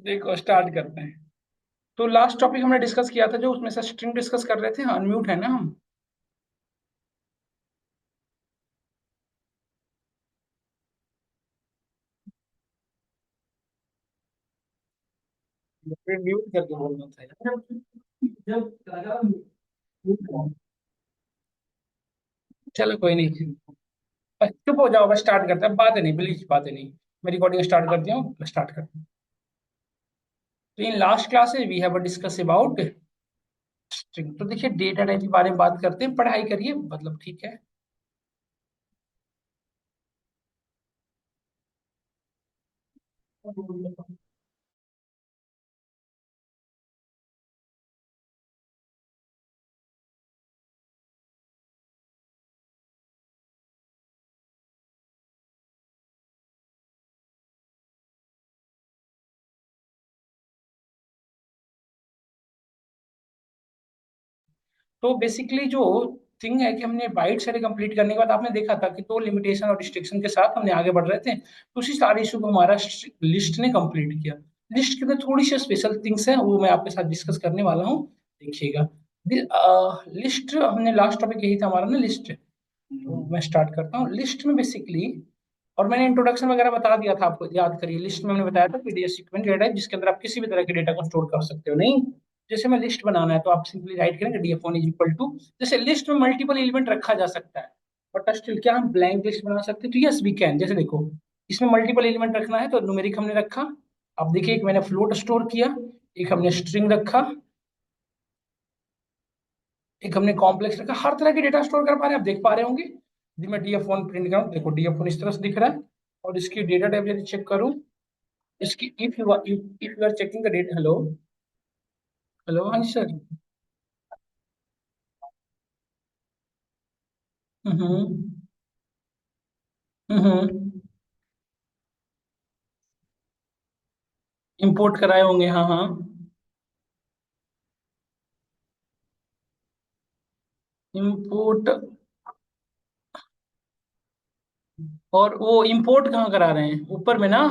देखो स्टार्ट करते हैं। तो लास्ट टॉपिक हमने डिस्कस किया था जो उसमें से स्ट्रिंग डिस्कस कर रहे थे, अनम्यूट है ना हम। फिर म्यूट करके बोलना था यार। जब लगा mute। चलो कोई नहीं, बस चुप हो जाओ, बस स्टार्ट करते हैं, बातें नहीं प्लीज, बातें नहीं। मैं रिकॉर्डिंग स्टार्ट कर दिया हूँ, स्टार्ट करते हैं। तो in last classes we have discuss about string. तो देखिए डेटा टाइप के बारे में बात करते हैं, पढ़ाई करिए मतलब, ठीक है। तो बेसिकली जो थिंग है कि हमने बाइट्स अरे कंप्लीट करने के बाद आपने देखा था कि दो लिमिटेशन और रिस्ट्रिक्शन के साथ हमने आगे बढ़ रहे थे, तो उसी सारे इशू को हमारा लिस्ट ने कंप्लीट किया। लिस्ट के अंदर थोड़ी सी स्पेशल थिंग्स हैं, वो मैं आपके साथ डिस्कस करने वाला हूँ, देखिएगा। लिस्ट हमने लास्ट टॉपिक यही था हमारा ना, लिस्ट। तो मैं स्टार्ट करता हूँ लिस्ट में बेसिकली। और मैंने इंट्रोडक्शन वगैरह बता दिया था आपको, याद करिए। लिस्ट में हमने बताया था पीडीएफ सीक्वेंस डेटा है जिसके अंदर आप किसी भी तरह के डेटा को स्टोर कर सकते हो, नहीं। जैसे मैं लिस्ट बनाना है तो आप सिंपली राइट करेंगे DF one is equal to, जैसे लिस्ट में मल्टीपल एलिमेंट रखा जा सकता है, बट स्टिल क्या हम ब्लैंक लिस्ट बना सकते हैं? तो यस वी कैन। जैसे देखो, इसमें मल्टीपल एलिमेंट रखना है तो न्यूमेरिक हमने रखा। अब देखिए, एक मैंने फ्लोट स्टोर किया, एक हमने स्ट्रिंग रखा, एक हमने कॉम्प्लेक्स रखा। हर तरह के डेटा स्टोर कर पा रहे हैं, आप देख पा रहे होंगे। यदि मैं डीएफ वन प्रिंट करूँ, देखो डीएफ वन इस तरह से दिख रहा है। और इसकी डेटा टाइप यदि चेक करूँ, इसकी if you are checking the data, hello, hello, हाँ जी सर। हम्म, हम्म। इंपोर्ट कराए होंगे, हाँ हाँ। इंपोर्ट। और वो इंपोर्ट कहाँ करा रहे हैं, ऊपर में ना?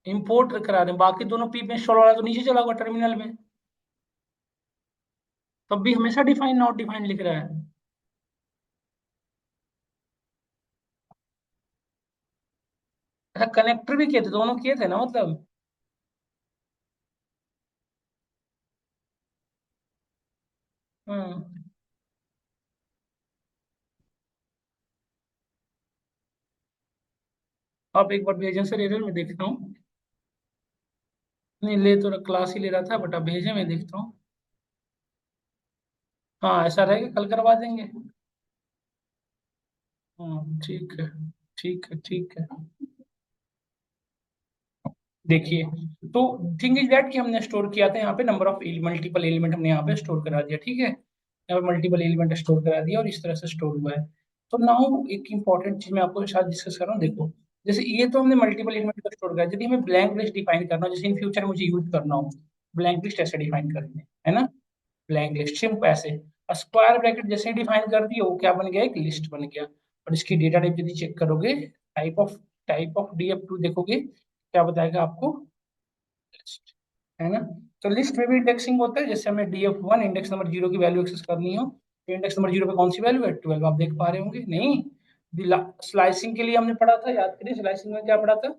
इंपोर्ट करा रहे हैं, बाकी दोनों पी में इंस्टॉल वाला तो नीचे चला हुआ टर्मिनल में। तब भी हमेशा डिफाइन नॉट डिफाइन लिख रहा है। अच्छा, कनेक्टर भी किए थे, दोनों किए थे ना मतलब। हम्म। आप एक बार भेजें सर, एरर में देखता हूँ। नहीं, ले तो क्लास ही ले रहा था, बट अब भेजे, मैं देखता हूँ। हाँ ऐसा रहेगा, कल करवा देंगे। हाँ ठीक है, ठीक है, ठीक है। देखिए, तो थिंग इज दैट कि हमने स्टोर किया था यहाँ पे नंबर ऑफ मल्टीपल एलिमेंट, हमने यहाँ पे स्टोर करा दिया, ठीक है। यहाँ पे मल्टीपल एलिमेंट स्टोर करा दिया और इस तरह से स्टोर हुआ है। तो नाउ एक इंपॉर्टेंट चीज मैं आपको साथ डिस्कस कर रहा हूँ, देखो। जैसे ये तो हमने मल्टीपल एलिमेंट का स्टोर करा, यदि हमें ब्लैंक लिस्ट डिफाइन करना हो, जैसे इन फ्यूचर मुझे यूज करना हो, ब्लैंक लिस्ट ऐसे डिफाइन करनी है ना। ब्लैंक लिस्ट सिर्फ ऐसे स्क्वायर ब्रैकेट जैसे डिफाइन कर दिए, वो क्या बन गया, एक लिस्ट बन गया। और इसकी डेटा टाइप यदि चेक करोगे, टाइप ऑफ डीएफ टू देखोगे, क्या बताएगा आपको, लिस्ट, है ना। तो लिस्ट में भी इंडेक्सिंग होता है, जैसे हमें DF one index number zero की वैल्यू एक्सेस करनी हो, तो इंडेक्स नंबर जीरो पे कौन सी वैल्यू है, 12, आप देख पा रहे होंगे, नहीं। स्लाइसिंग के लिए हमने पढ़ा था, याद करिए स्लाइसिंग में क्या पढ़ा था।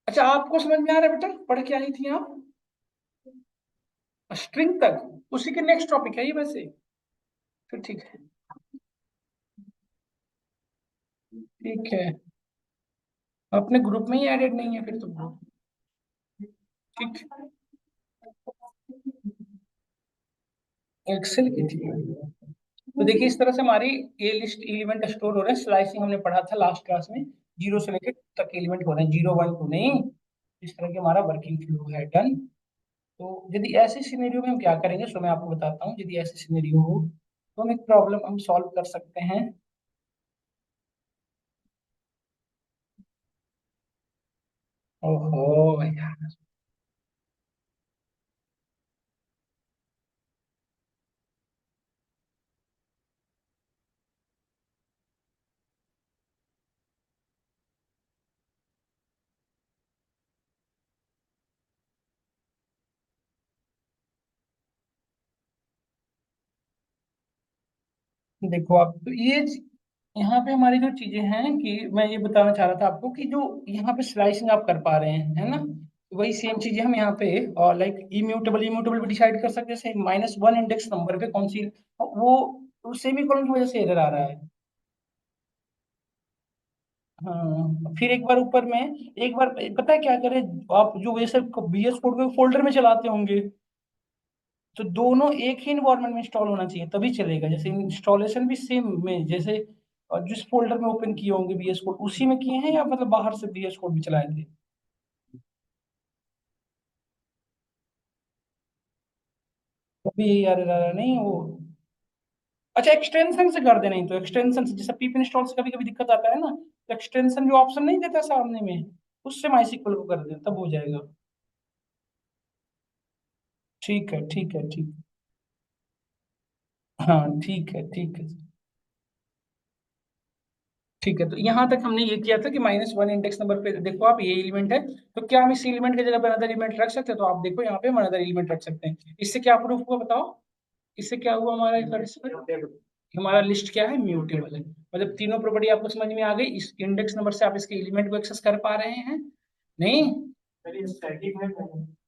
अच्छा, आपको समझ में आ रहा है बेटा, पढ़ के आई थी आप? स्ट्रिंग तक उसी के नेक्स्ट टॉपिक है ये वैसे। फिर ठीक है, ठीक है। अपने ग्रुप में ही एडेड नहीं है फिर तो। ठीक। एक्सेल की थी। तो देखिए इस तरह से हमारी ए लिस्ट एलिमेंट स्टोर हो रहे हैं। स्लाइसिंग हमने पढ़ा था लास्ट क्लास में, जीरो से लेकर तक एलिमेंट हो रहे हैं, जीरो वन टू नहीं। इस तरह की हमारा वर्किंग फ्लो है, डन। तो यदि ऐसे सिनेरियो में हम क्या करेंगे, सो मैं आपको बताता हूँ। यदि ऐसे सिनेरियो हो तो हम एक प्रॉब्लम हम सॉल्व कर सकते हैं। ओहो यार। देखो आप तो यहाँ पे हमारी जो चीजें हैं कि मैं ये बताना चाह रहा था आपको कि जो यहाँ पे स्लाइसिंग आप कर पा रहे हैं, है ना, वही सेम चीजें हम यहाँ पे और लाइक इम्यूटेबल इम्यूटेबल भी डिसाइड कर सकते हैं, जैसे -1 इंडेक्स नंबर पे कौन सी वो सेमी कॉलन की वजह से एरर आ रहा है। हाँ, फिर एक बार ऊपर में एक बार पता है क्या करें, आप जो वैसे बीएस कोड को फोल्डर में चलाते होंगे, तो दोनों एक ही इन्वायरमेंट में इंस्टॉल होना चाहिए तभी चलेगा, जैसे इंस्टॉलेशन भी सेम में जैसे जिस फोल्डर में ओपन किए होंगे बीएस कोड उसी में किए हैं या मतलब बाहर से बीएस कोड भी चलाए थे। तभी यार नहीं वो, अच्छा एक्सटेंशन से कर देना, नहीं तो एक्सटेंशन से जैसे पीप इंस्टॉल से कभी कभी दिक्कत आता है ना, तो एक्सटेंशन जो ऑप्शन नहीं देता सामने में, उससे माइसिक्वल को कर दे तब हो जाएगा। ठीक है ठीक है ठीक। हाँ ठीक है ठीक है। ठीक है, तो यहाँ तक हमने ये किया था कि -1 इंडेक्स नंबर पे देखो आप ये एलिमेंट है, तो क्या हम इस एलिमेंट की जगह पर अनदर एलिमेंट रख सकते हैं, तो आप देखो यहाँ पे हम अनदर एलिमेंट रख सकते हैं। इससे क्या प्रूफ हुआ बताओ, इससे क्या हुआ हमारा हमारा लिस्ट क्या है, म्यूटेबल है। मतलब तीनों प्रॉपर्टी आपको समझ में आ गई, इस इंडेक्स नंबर से आप इसके एलिमेंट को एक्सेस कर पा रहे हैं। नहीं,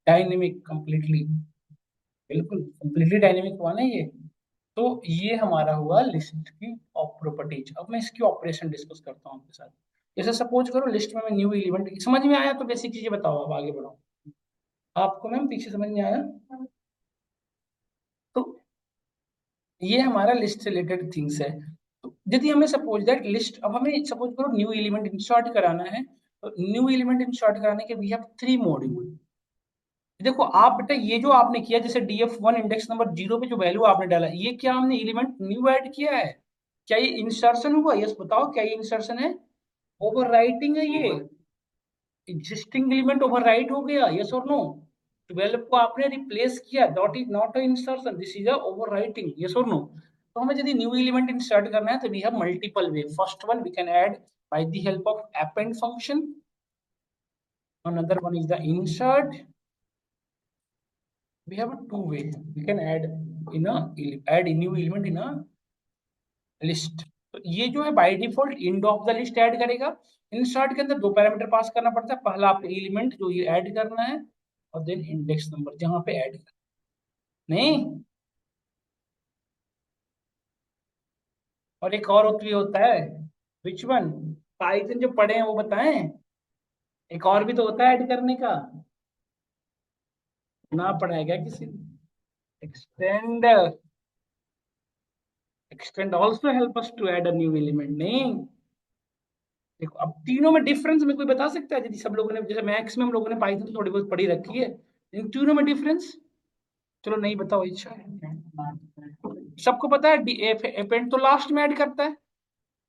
डायनेमिक कंप्लीटली, बिल्कुल कंप्लीटली डायनेमिक हुआ ना ये। तो ये हमारा हुआ लिस्ट की प्रॉपर्टीज। अब मैं इसकी ऑपरेशन डिस्कस करता हूँ आपके साथ। जैसे सपोज करो लिस्ट में मैं न्यू एलिमेंट, समझ में आया तो बेसिक चीजें बताओ, अब आगे बढ़ो। आपको मैम पीछे समझ में आया? तो ये हमारा लिस्ट से रिलेटेड थिंग्स है। तो यदि हमें सपोज दैट लिस्ट, अब हमें सपोज करो न्यू एलिमेंट इंसर्ट कराना है, तो न्यू एलिमेंट इंसर्ट कराने के वी हैव 3 मॉड्यूल। देखो आप बेटा ये जो आपने किया, जैसे df1 इंडेक्स नंबर 0 पे जो वैल्यू आपने डाला, ये क्या हमने एलिमेंट न्यू ऐड किया है? क्या ये इंसर्शन हुआ? यस बताओ, क्या ये इंसर्शन है? ओवरराइटिंग है ये, एग्जिस्टिंग एलिमेंट ओवरराइट हो गया, यस और नो? 12 को आपने रिप्लेस किया, dot is not a insertion, this is a overwriting, yes और नो? तो हमें यदि न्यू एलिमेंट इंसर्ट करना है तो we have multiple way. First one we can add by the help of append function, another one is the insert. We have a two way, we can add in a add a new element in a list. तो ये जो है by default end of the list add करेगा। Insert के अंदर दो parameter pass करना पड़ता है, पहला आपका एलिमेंट जो ये ऐड करना है, और देन इंडेक्स नंबर जहां पे ऐड करना। नहीं, और एक और भी होता है, विच वन? पाइथन जो पढ़े हैं वो बताएं, एक और भी तो होता है ऐड करने का, ना पढ़ा है क्या किसी ने? Extend, extend also help us to add a new element. नहीं, देखो अब तीनों में डिफरेंस में कोई बता सकता है? यदि सब लोगों ने जैसे मैथ्स में हम लोगों ने पाइथन थोड़ी बहुत पढ़ी रखी है, इन तीनों में डिफरेंस, चलो नहीं बताओ, इच्छा है। सबको पता है अपेंड तो लास्ट में ऐड करता है।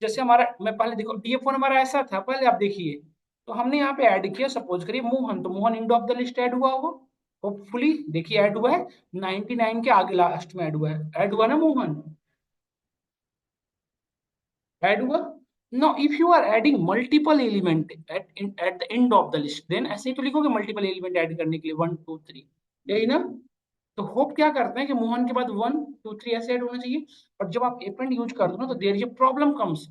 जैसे हमारा, मैं पहले देखो डीएफ1 हमारा ऐसा था, पहले आप देखिए, तो हमने यहाँ पे ऐड किया, सपोज करिए मोहन, तो Mohan end of the list add हुआ होगा, होपफुली देखिए ऐड हुआ है, 99 के आगे लास्ट में ऐड हुआ है, ऐड हुआ ना मोहन? ऐड हुआ। No, if you are adding multiple element at the end of the list, then ऐसे ही तो लिखोगे मल्टीपल एलिमेंट ऐड करने के लिए 1 2 3, यही ना? तो होप क्या करते हैं कि मोहन के बाद 1 2 3 ऐसे ऐड होना चाहिए। और जब आप एपेंड यूज करते हो ना, तो there is problem comes,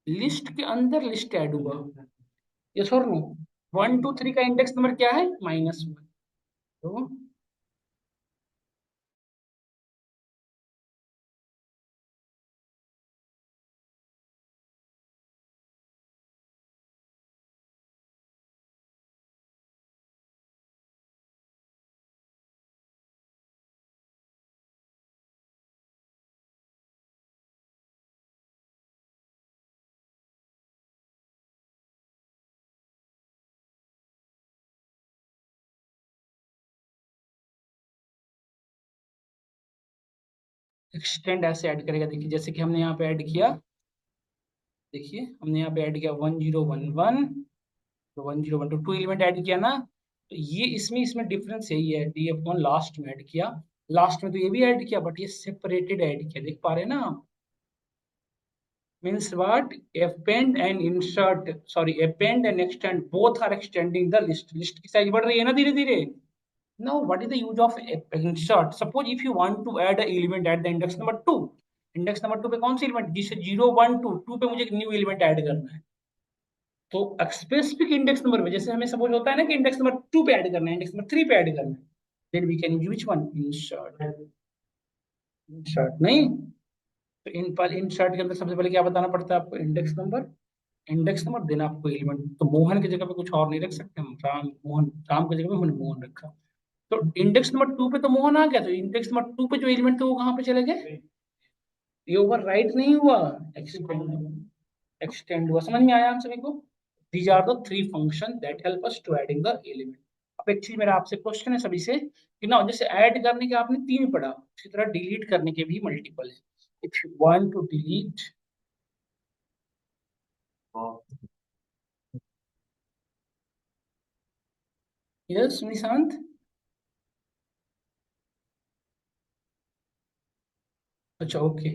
list के अंदर लिस्ट ऐड हुआ, यस और नो? 1 2 3 का इंडेक्स नंबर क्या है, -1। तो एक्सटेंड ऐसे ऐड करेगा, देखिए जैसे कि हमने यहाँ पे ऐड किया, देखिए हमने यहाँ पे ऐड किया 1011, तो 1012 टू एलिमेंट ऐड किया ना, तो ये इसमें डिफरेंस यही है, df1 लास्ट में ऐड किया, लास्ट में तो ये भी ऐड किया, बट ये सेपरेटेड ऐड किया, देख पा रहे हैं ना आप? Means what, append and insert, sorry, append and extend both are extending the list, list की साइज बढ़ रही है ना धीरे धीरे। Now what is the use of insert? Suppose if you want to add an element at the index number 2, index number 2 पे कौन सी element, जिसे 0 1 2 2 पे मुझे एक न्यू एलिमेंट ऐड करना है। तो स्पेसिफिक इंडेक्स नंबर पे जैसे हमें सपोज होता है ना कि इंडेक्स नंबर 2 पे ऐड करना है, इंडेक्स नंबर 3 पे ऐड करना है, then we can use which one, insert. Insert नहीं, तो इन पर इंसर्ट के अंदर सबसे पहले क्या बताना पड़ता है आपको, इंडेक्स नंबर, इंडेक्स नंबर देना आपको एलिमेंट। तो मोहन की जगह पे कुछ और नहीं रख सकते हम, राम मोहन, राम की जगह पे हमने मोहन रखा। तो इंडेक्स नंबर 2 पे तो मोहन आ गया, तो इंडेक्स नंबर 2 पे जो एलिमेंट थे वो कहाँ पे चले गए, ये ओवर राइट नहीं हुआ, एक्सटेंड, एक्सटेंड हुआ। समझ में आया आप सभी को? These are the three function that help us to adding the element. अब एक चीज मेरा आपसे क्वेश्चन है सभी से कि ना, जैसे ऐड करने के आपने तीन पढ़ा, उसी तरह डिलीट करने के भी मल्टीपल है। If you want to delete, yes Nishant, अच्छा ओके,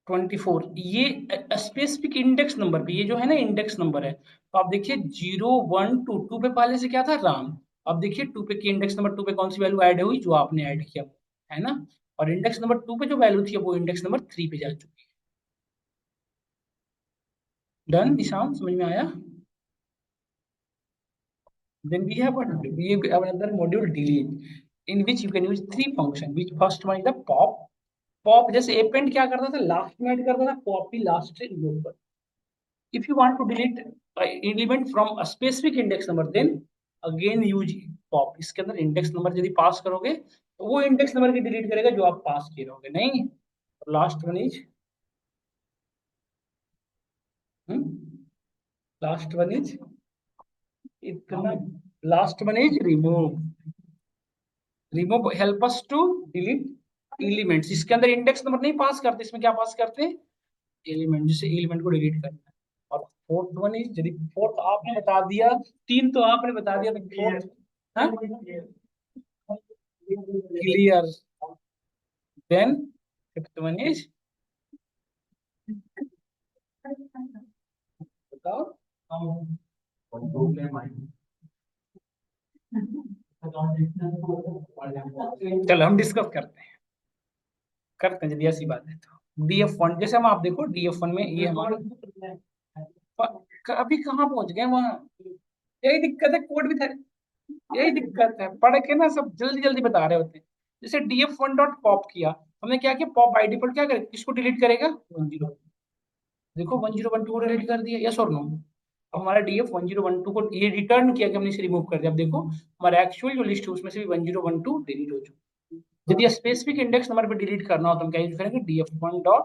24 ये स्पेसिफिक इंडेक्स नंबर पे, ये जो है ना इंडेक्स नंबर है, तो आप देखिए 0 1 2 2 पे पहले से क्या था, राम। अब देखिए 2 पे की इंडेक्स नंबर 2 पे कौन सी वैल्यू ऐड हुई, जो आपने ऐड किया, है ना। और इंडेक्स नंबर 2 पे जो वैल्यू थी वो इंडेक्स नंबर 3 पे जा चुकी है। डन निशान, समझ में आया? Then we have another module delete, in which you can use three function, which first one is the pop। Pop जैसे अपेंड क्या करता था, लास्ट में ऐड करता था, पॉप भी लास्ट से रिमूव कर। If you want to delete element from a specific index number, then again use pop. इसके अंदर इंडेक्स नंबर यदि पास करोगे तो वो इंडेक्स नंबर की डिलीट करेगा जो आप पास किए रहोगे, नहीं। Last one is, last one is इतना, last one is remove. Remove help us to delete elements. इसके अंदर इंडेक्स नंबर नहीं पास करते, इसमें क्या पास करते हैं, एलिमेंट, जिससे एलिमेंट को डिलीट करना है। और फोर्थ वन इज, यदि फोर्थ आपने बता दिया, तीन तो आपने बता दिया, तो fourth clear. Then fifth one is, बताओ। चलो हम डिस्कस करते हैं यदि ऐसी बात है तो। DF1 जैसे हम, आप देखो DF1 में ये हमारा अभी कहाँ पहुंच गए वहां, यही दिक्कत है, कोड भी था, यही दिक्कत है, पढ़ के ना सब जल्दी जल्दी बता रहे होते हैं। जैसे DF1 डॉट पॉप किया हमने, क्या किया, पॉप बाई डिफॉल्ट क्या करे, किसको डिलीट करेगा, 10, देखो 1012 को डिलीट कर दिया, यस और नो। अब हमारा DF 1012 को ये रिटर्न किया कि हमने इसे रिमूव कर दिया। अब देखो हमारा एक्चुअल जो लिस्ट है उसमें से भी 1012 डिलीट हो चुका। यदि स्पेसिफिक इंडेक्स नंबर पे डिलीट करना हो तो हम क्या यूज करेंगे, DF1 डॉट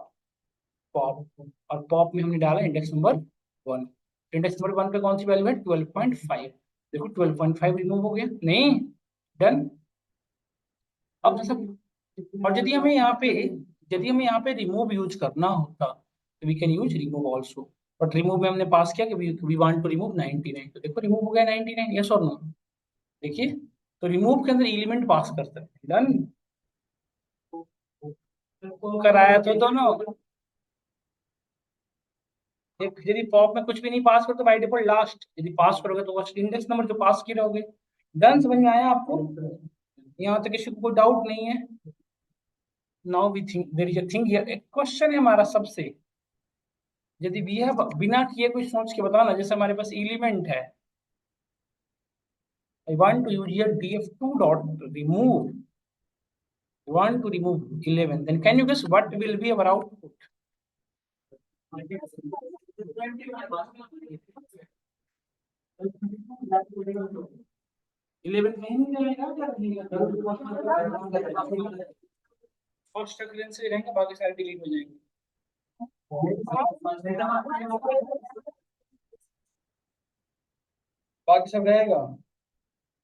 पॉप, और पॉप में हमने डाला इंडेक्स नंबर 1। इंडेक्स नंबर 1 पे कौन सी वैल्यू है, 12.5। देखो 12.5 रिमूव हो गया, नहीं, डन। अब जैसे, और यदि हमें यहाँ पे रिमूव यूज करना होता तो we can use remove also. But remove में हमने पास किया कि वी वांट टू रिमूव 99, तो देखो रिमूव हो गया 99, यस और नो। देखिए, तो रिमूव के अंदर एलिमेंट पास कर सकते हैं, डन। कराया तो दोनों, यदि पॉप में कुछ भी नहीं पास करो तो बाई डिफॉल्ट लास्ट, यदि पास करोगे तो फर्स्ट इंडेक्स नंबर जो पास किए रहोगे। डन, समझ में आया आपको? यहाँ तक किसी को कोई डाउट नहीं है? Now we think there is a thing here, एक क्वेश्चन है हमारा सबसे, यदि भी है बिना किए कुछ सोच के बताना। जैसे हमारे पास एलिमेंट है, I want to use here DF2 dot remove, want to remove 11, then can you guess what will be our output? 11 कहीं नहीं जाएगा, क्या फर्स्ट अकरेंस से रहेंगे, बाकी सारे डिलीट हो जाएंगे। बाकी सब रहेगा,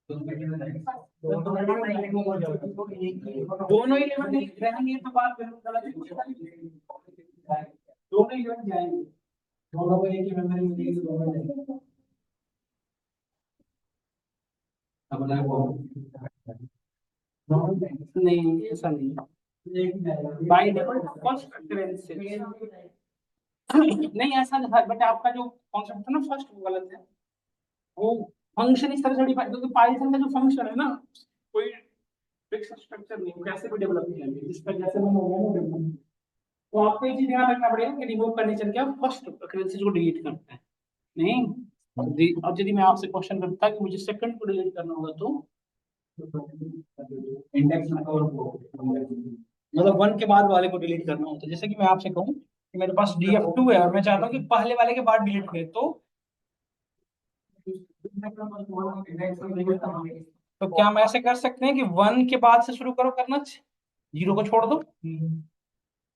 दोनों 11 नहीं रहेंगे तो बात दोनों 11 जाएंगे, दोनों को एक ही मेमोरी मिलेगी, दोनों जाएंगे। नहीं ऐसा नहीं, बाई डिफॉल्ट फर्स्ट अकरेंस से नहीं, ऐसा नहीं, बट आपका जो कॉन्सेप्ट था ना फर्स्ट, वो गलत है। वो फंक्शन इस तरह से डिफाइन, क्योंकि पाइथन का जो फंक्शन है ना, कोई फिक्स स्ट्रक्चर नहीं, कैसे भी डेवलप किया जिस पर जैसे मन हो गया ना डेवलप। तो आपको ये चीज ध्यान रखना पड़ेगा कि रिमूव करने चल के आप फर्स्ट occurrences को डिलीट करते हैं, नहीं। अब यदि मैं आपसे क्वेश्चन करता कि मुझे सेकंड को डिलीट करना होगा तो इंडेक्स मतलब वन के बाद वाले को डिलीट करना होता है। जैसे कि मैं आपसे कहूँ कि मेरे पास df2 है और मैं चाहता हूँ कि पहले वाले के बाद डिलीट करे, तो क्या हम ऐसे कर सकते हैं कि वन के बाद से शुरू करो करना, जीरो को छोड़ दो,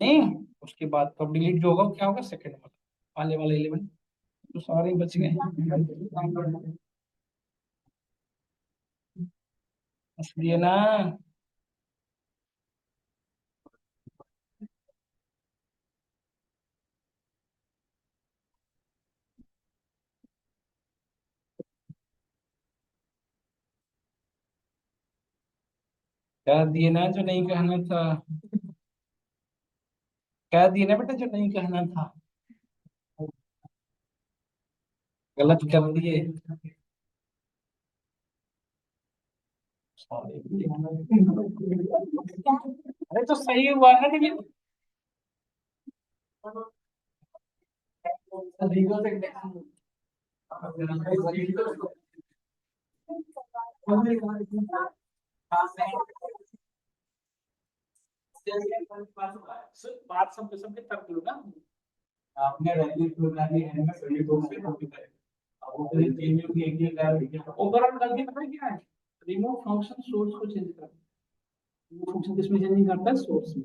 नहीं, उसके बाद तो डिलीट जो होगा वो क्या होगा, सेकंड वाला, पहले वाला एलिमेंट, तो सारे बच गए इसलिए ना। कह दिए ना जो नहीं कहना था, कह दिए ना बेटा जो नहीं कहना था, गलत कर दिए। अरे तो सही हुआ ना कि बात सब सबके तर्क लो ना। आपने रैंकिंग बना दी है ना, सभी दो से कॉपी करें। अब वो तो चेंज होगी एक ही कर, ओवरऑल गलती पता है क्या है, रिमूव फंक्शन सोर्स को चेंज करना। वो फंक्शन किसमें चेंज नहीं करता है, सोर्स में।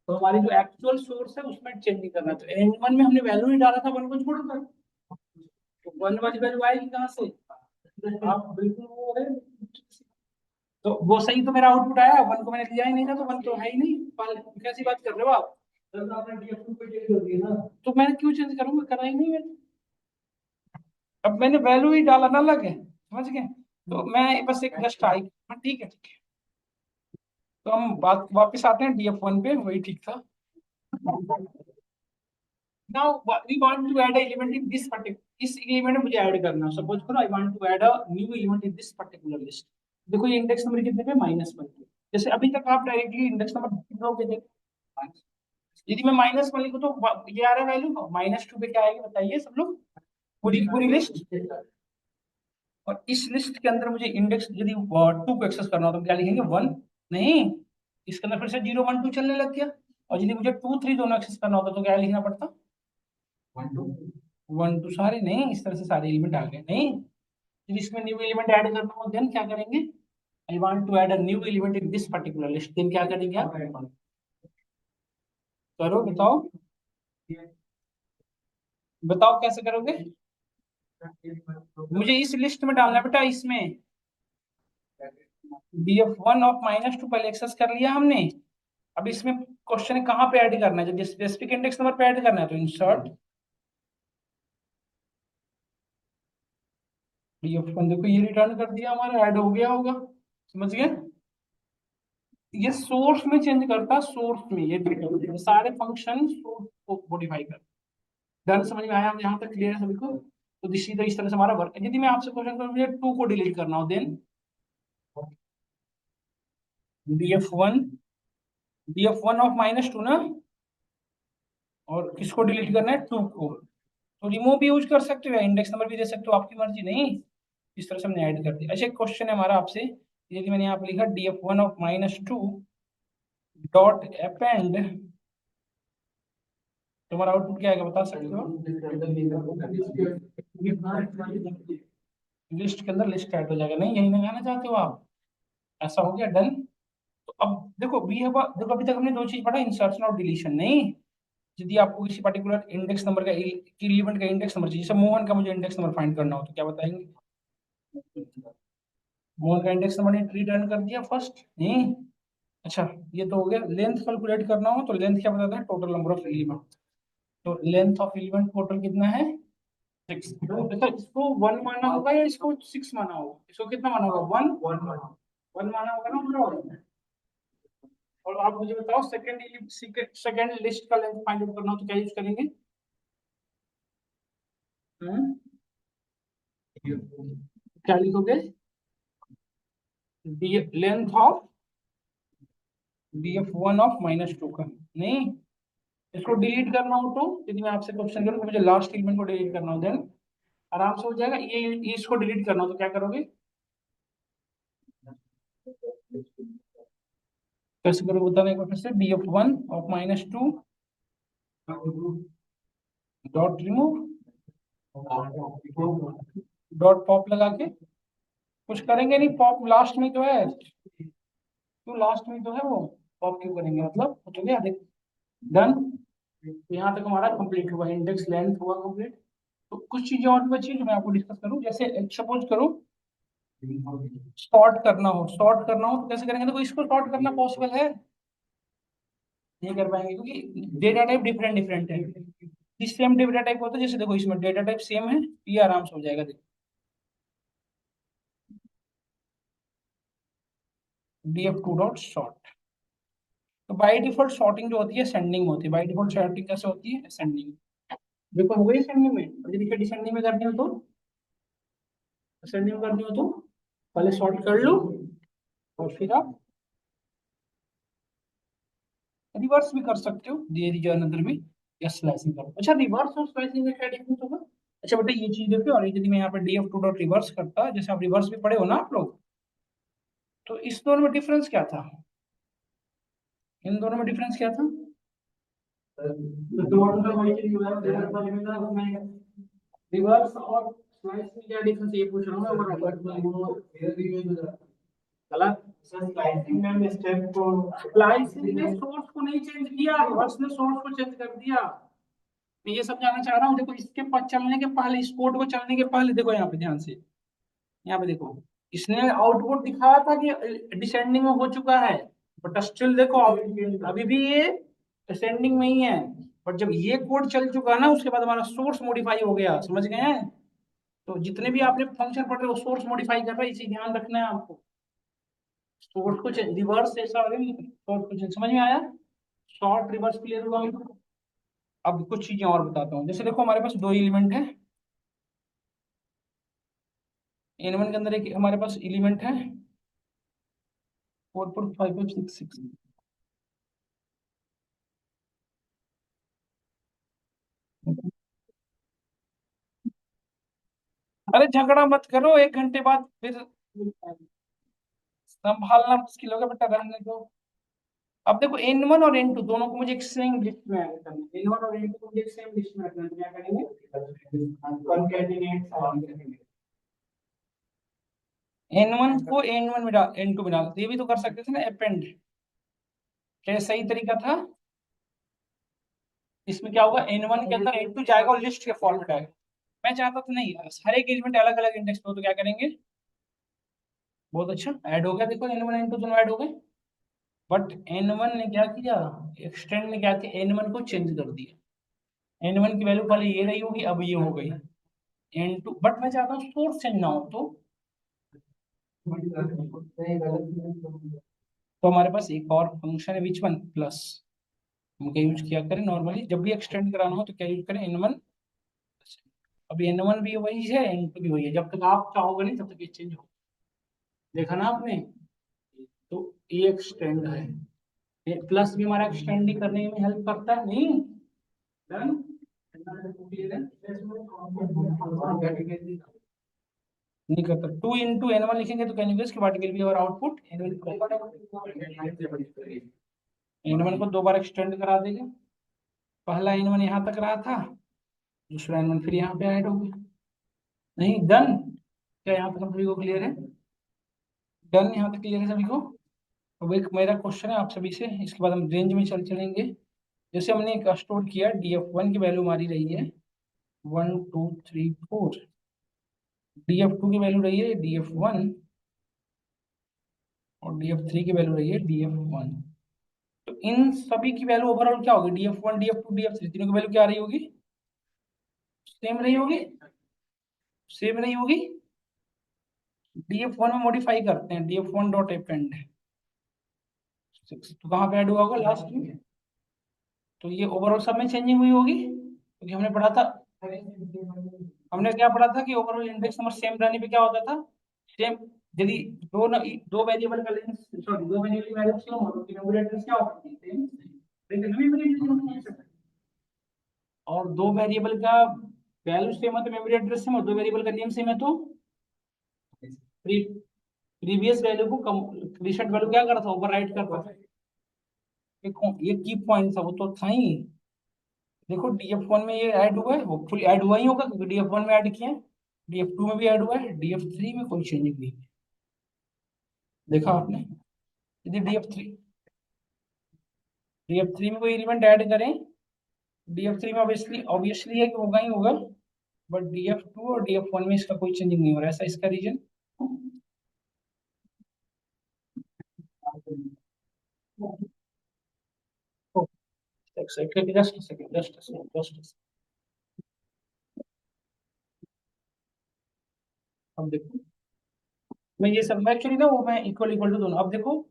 तो हमारी जो एक्चुअल सोर्स है उसमें चेंज नहीं करना, तो n1 में हमने वैल्यू नहीं डाला था, वन को छोड़ कर, तो वन वाली वैल्यू आएगी कहाँ से, आप बिल्कुल वो है। तो वो सही तो मेरा आउटपुट आया, वन को मैंने दिया ही नहीं था, तो वन तो है ही नहीं, कैसी बात कर रहे हो आप। तो आपने DF2 पे चेंज कर दिया ना, तो मैंने क्यों चेंज करूंगा, करा ही नहीं मैंने। अब मैंने वैल्यू ही डाला ना, अलग है, समझ गए। तो मैं बस एक जस्ट आई, हाँ ठीक है ठीक है। तो हम बात वापस आते हैं DF1 पे, वही ठीक था। Now we want to add an element in this particular, इस एलिमेंट में मुझे ऐड करना है, सपोज करो I want to add a new element in this particular list. देखो ये इंडेक्स नंबर कितने पे, -1 पे। जैसे अभी तक आप डायरेक्टली इंडेक्स नंबर ढूंढ पे थे, यदि मैं -1 लिखूं तो ये आ रहा है वैल्यू, -2 पे क्या आएगी बताइए सब लोग, पूरी पूरी लिस्ट। और इस लिस्ट के अंदर मुझे इंडेक्स यदि 2 को एक्सेस करना हो तो क्या लिखेंगे, 1, नहीं, इसके अंदर फिर से 0 1 2 चलने लग गया। और यदि मुझे 2 3 दोनों एक्सेस करना होता तो क्या लिखना पड़ता, 1 2 सारे, नहीं, इस तरह से सारे एलिमेंट आ गए, नहीं। यदि इसमें न्यू एलिमेंट ऐड करना हो देन क्या करेंगे, I want to add a new element in this particular list, then क्या करेंगे आप, करो बताओ, बताओ कैसे करोगे। मुझे इस लिस्ट में डालना है बेटा, इसमें df1 ऑफ -2 पहले एक्सेस कर लिया हमने। अब इसमें क्वेश्चन है कहाँ पे ऐड करना है, जब स्पेसिफिक इंडेक्स नंबर पे ऐड करना है तो इंसर्ट df1, देखो ये रिटर्न कर दिया, हमारा ऐड हो गया होगा, समझ गए। ये सोर्स में चेंज करता, सोर्स में ये सारे फंक्शन सोर्स को मॉडिफाई कर। डन, समझ में आया, हम यहाँ तक क्लियर है सभी को। तो इस तरह से हमारा वर्क है। यदि मैं आपसे क्वेश्चन करूँ मुझे 2 को डिलीट करना हो देन df1, df1 ऑफ -2 ना, और किसको डिलीट करना है, 2 को। तो रिमूव भी यूज कर सकते हो या इंडेक्स नंबर भी दे सकते हो, आपकी मर्जी, नहीं। इस तरह से हमने ऐड कर दिया। अच्छा एक क्वेश्चन है हमारा आपसे, यदि मैंने यहाँ पे लिखा df1 ऑफ -2 डॉट अपेंड, तुम्हारा आउटपुट क्या आएगा बता सकते हो, लिस्ट के अंदर लिस्ट ऐड हो जाएगा, नहीं यही लगाना चाहते हो आप, ऐसा हो गया डन। तो अब देखो देखो अभी तक हमने दो चीज पढ़ा, इंसर्शन और डिलीशन, नहीं। यदि आपको किसी पर्टिकुलर इंडेक्स नंबर का एलिमेंट का इंडेक्स नंबर चाहिए, जैसे मोहन का मुझे इंडेक्स नंबर फाइंड करना हो तो क्या बताएंगे, मोहन का इंडेक्स नंबर ने रिटर्न कर दिया फर्स्ट, नहीं। अच्छा ये तो हो गया। लेंथ कैलकुलेट करना हो तो लेंथ क्या बताता है, टोटल नंबर ऑफ एलिमेंट। तो लेंथ ऑफ एलिमेंट टोटल कितना है, 6। तो इसको 1 माना होगा या इसको 6 माना होगा, इसको कितना माना होगा, 1 1 माना होगा ना पूरा। और आप मुझे बताओ सेकंड लिस्ट का लेंथ फाइंड आउट करना हो तो क्या यूज करेंगे, हम्म, क्या लिखोगे, लेंथ ऑफ df1 ऑफ -2 का, नहीं। इसको डिलीट करना हो तो यदि मैं आपसे क्वेश्चन करूँ तो मुझे लास्ट एलिमेंट को डिलीट करना हो, देन आराम से हो जाएगा। ये इसको डिलीट करना हो तो क्या करोगे, कैसे करोगे बताना एक बार फिर से। df1 of -2 dot remove dot pop लगा के कुछ करेंगे नहीं, पॉप लास्ट में तो है, क्यों लास्ट में तो है वो, पॉप क्यों करेंगे, मतलब हो गया देख, डन। यहाँ तक हमारा कंप्लीट हुआ, इंडेक्स लेंथ हुआ कंप्लीट। तो कुछ चीजें और भी बची जो मैं आपको डिस्कस करूँ, जैसे सपोज करो सॉर्ट करना हो, सॉर्ट करना हो तो कैसे करेंगे, तो इसको सॉर्ट करना पॉसिबल है, नहीं कर पाएंगे क्योंकि डेटा टाइप डिफरेंट डिफरेंट है। इस सेम डेटा टाइप होता है, जैसे देखो इसमें डेटा टाइप सेम है, ये आराम से हो जाएगा, देखो df2 डॉट सॉर्ट। तो बाय डिफॉल्ट सॉर्टिंग जो होती है सेंडिंग होती है, बाय डिफॉल्ट सॉर्टिंग कैसे होती है, सेंडिंग। देखो हो गई सेंडिंग में, और यदि डिसेंडिंग में करनी हो तो, असेंडिंग में करनी हो तो पहले सॉर्ट कर लो और फिर आप रिवर्स भी कर सकते हो धीरे धीरे अंदर में, या स्लाइसिंग करो। अच्छा रिवर्स और स्लाइसिंग में क्या डिफरेंस होगा, अच्छा बेटा ये चीज देखो, और यदि मैं यहाँ पे df2 डॉट रिवर्स करता, जैसे आप रिवर्स भी पढ़े हो ना आप लोग, तो इस दोनों में डिफरेंस क्या था, इन दोनों में डिफरेंस क्या था, रिवर्स और स्लाइस में क्या डिफरेंस, ये पूछ रहा हूँ मैं। गलत, स्लाइसिंग में स्टेप को, स्लाइसिंग ने सोर्स को नहीं चेंज किया, रिवर्स ने सोर्स को चेंज कर दिया। मैं ये समझाना चाह रहा हूँ, देखो इसके पास चलने के पहले, इस कोड को चलने के पहले देखो यहाँ पे ध्यान से, यहाँ पे देखो इसने आउटपुट दिखाया था कि डिसेंडिंग में हो चुका है, बट स्टिल देखो अभी भी ये डिसेंडिंग में ही है। बट जब ये कोड चल चुका है ना, उसके बाद हमारा सोर्स मॉडिफाई हो गया, समझ गए हैं। तो जितने भी आपने फंक्शन पढ़ रहे हो सोर्स मॉडिफाई कर रहा है, इसी ध्यान रखना है आपको। सोर्स को रिवर्स ऐसा सोर्स को समझ में आया, शॉर्ट रिवर्स क्लियर हुआ हमको। अब कुछ चीजें और बताता हूँ, जैसे देखो हमारे पास दो एलिमेंट है, N1 के अंदर एक हमारे पास एलिमेंट है 4.5566। अरे झगड़ा मत करो, 1 घंटे बाद फिर संभालना मुश्किल होगा बेटा, रहने दो। अब देखो N1 और N2 दोनों को मुझे एक सेम लिस्ट में ऐड करना है, N1 और N2 को मुझे एक सेम लिस्ट में ऐड करना है, तो क्या करेंगे, कॉन्कैटिनेट सॉल्व करेंगे। N1 को N1 में डाल, N2 में डाल, ये भी तो कर सकते थे ना अपेंड, क्या सही तरीका था। इसमें क्या होगा, N1 के अंदर N2 जाएगा और लिस्ट के फॉर्मेट आएगा। मैं चाहता था नहीं, हर एक एलिमेंट अलग अलग इंडेक्स पे हो, तो क्या करेंगे, बहुत अच्छा ऐड हो गया, देखो N1 N2 दोनों ऐड हो गए। बट N1 ने क्या किया, एक्सटेंड ने क्या किया, N1 को चेंज कर दिया। N1 की वैल्यू पहले ये रही होगी, अब ये हो गई N2, बट मैं चाहता हूँ सोर्स चेंज ना हो, तो हमारे पास एक और फंक्शन है विच वन प्लस, हम क्या यूज किया करें नॉर्मली, जब भी एक्सटेंड कराना हो तो क्या यूज करें, N1। अभी N1 भी वही है, N2 भी वही है, जब तक आप चाहोगे नहीं तब तक ये चेंज हो, देखा ना आपने। तो ये एक्सटेंड है, ये प्लस भी हमारा एक्सटेंड करने में हेल्प करता है, नहीं डन। नहीं करता, 2 into N1 लिखेंगे तो can you guess what will be our output, N1 को 2 बार एक्सटेंड करा देगा, पहला N1 यहाँ तक रहा था, दूसरा N1 फिर यहाँ पे ऐड हो गया, नहीं डन। क्या यहाँ तक हम सभी को क्लियर है, डन, यहाँ तक क्लियर है सभी को। अब एक मेरा क्वेश्चन है आप सभी से, इसके बाद हम रेंज में चलेंगे। जैसे हमने एक स्टोर किया, df1 की वैल्यू हमारी रही है 1 2 3 4, df2 की वैल्यू रही है df1, और df3 की वैल्यू रही है df1। तो इन सभी की वैल्यू ओवरऑल क्या होगी, df1 df2 df3 तीनों की वैल्यू क्या रही होगी, सेम रही होगी, सेम नहीं होगी। df1 में मॉडिफाई करते हैं, df1 डॉट अपेंड, तो कहाँ पे ऐड हुआ होगा, लास्ट में। तो ये ओवरऑल सब में चेंजिंग हुई होगी, क्योंकि हमने पढ़ा था, हमने क्या पढ़ा था कि ओवरऑल इंडेक्स नंबर सेम रहने पे क्या होता था, सेम, यदि दो वेरिएबल का लेंथ, सॉरी दो वेरिएबल की वैल्यू सेम हो तो डिनोमिनेटर क्या होगा, सेम। लेकिन अभी और दो वेरिएबल का वैल्यू सेम है तो मेमोरी एड्रेस सेम, और दो वेरिएबल का नेम सेम है तो प्रीवियस वैल्यू को रिसेंट वैल्यू क्या करता था, ओवरराइट करता था। ये की पॉइंट था, वो तो था ही। देखो DF1 में ये ऐड हुआ है, होपफुली ऐड हुआ ही होगा क्योंकि DF1 में ऐड किया है, DF2 में भी ऐड हुआ है, DF3 में कोई चेंजिंग नहीं है। देखा आपने, यदि DF3 में कोई एलिमेंट ऐड करें, DF3 में ऑब्वियसली ऑब्वियसली है कि होगा ही होगा, बट DF2 और DF1 में इसका कोई चेंजिंग नहीं हो रहा है। ऐसा इसका रीजन, एक सेकंड, जस्ट सेकंड, जस्ट अब देखो, मैं ये सब मैं एक्चुअली ना वो मैं इक्वल इक्वल टू दोनों, अब देखो,